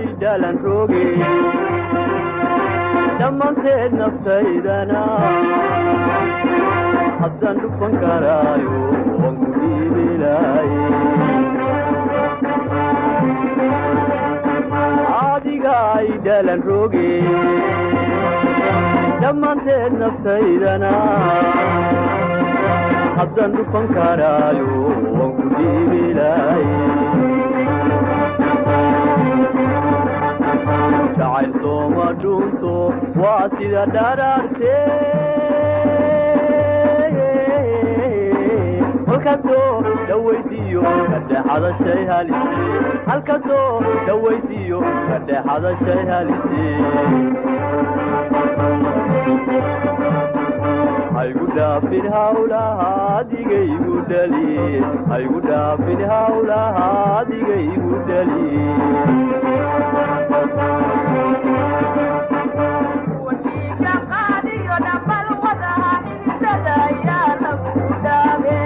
dalan roge dhammaanteed naftaydana haddaan dhufan karaayo waan ku dhiibilaaye adiga ay dalan roge dhammaanteed naftaydana haddaan dhufan karaayo waan ku dhiibilaaye jacayl sooma dhunto waa sida dharaartee halkasoo dhawaysiiyo kadhexada shay halise halkasoo dhawaysiiyo kadhexada shay halise haygu dhaafin hawlaha adigaygu dhaliye haygu dhaafin hawlaha adigaygu dhaliye wadiga qaadiyo dhambal wadaha xididada ayaa lagu dhaabe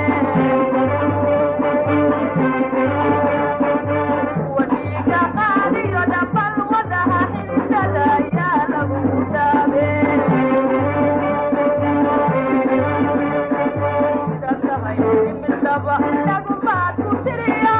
wadiga qaadiyo dhambal wadaha xididada ayaa lagu dhaabe dadkahay imidaba dhagumaad ku tiriya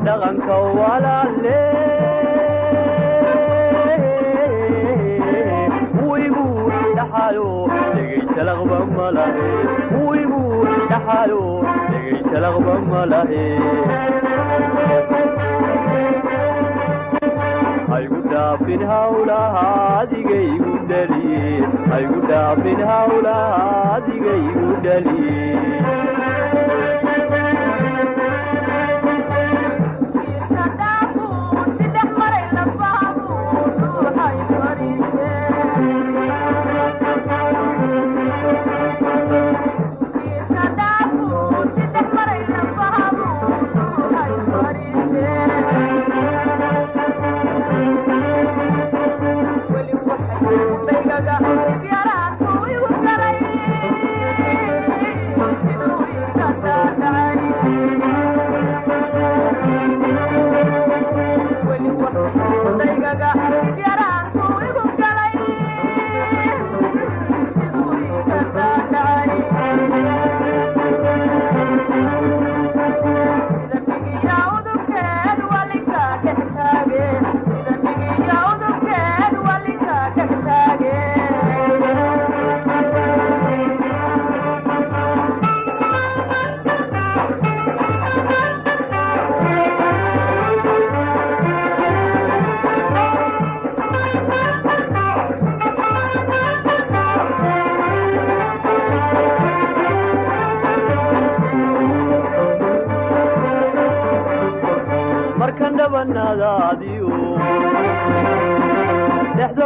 dhaqanka walaale wiigu dhaxayo dhegaysa laqba malahe wiigu dhaxayo dhegaysa laqba malahe haygu dhaafin hawlaha adigaygu dhaliye haygu dhaafin hawlaha adigaygu dhaliye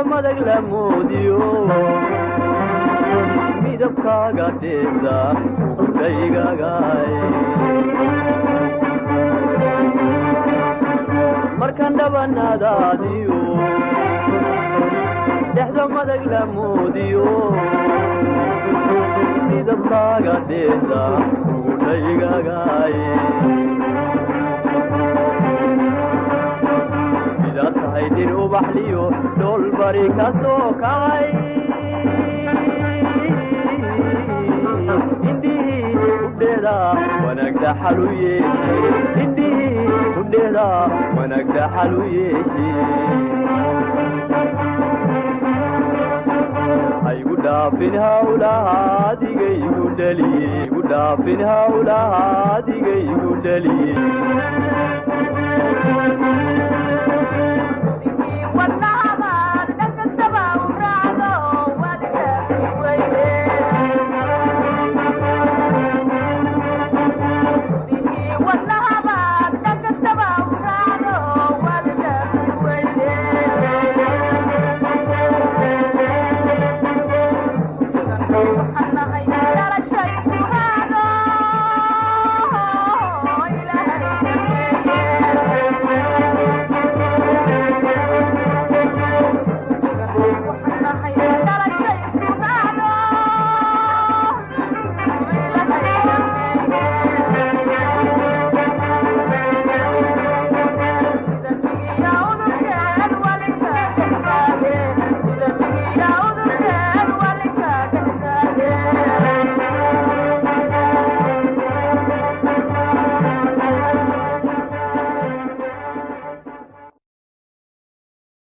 madag la moodiyo midabkaaga dheeda udaygagaay markan dhabanaadaadiyo لحظة مدق لموديو midabkaaga dheeda gudhaygagaay sidaad tahay dir ubaxliyo dhool bari ka soo kacay indhihii udheeda wanaagda xalu yeeshe indhihii udheeda wanaagda xalu yeeshe gudhaafin hawlaha digaygu dhaliye gudhaafin hawlaha digaygu dhaliye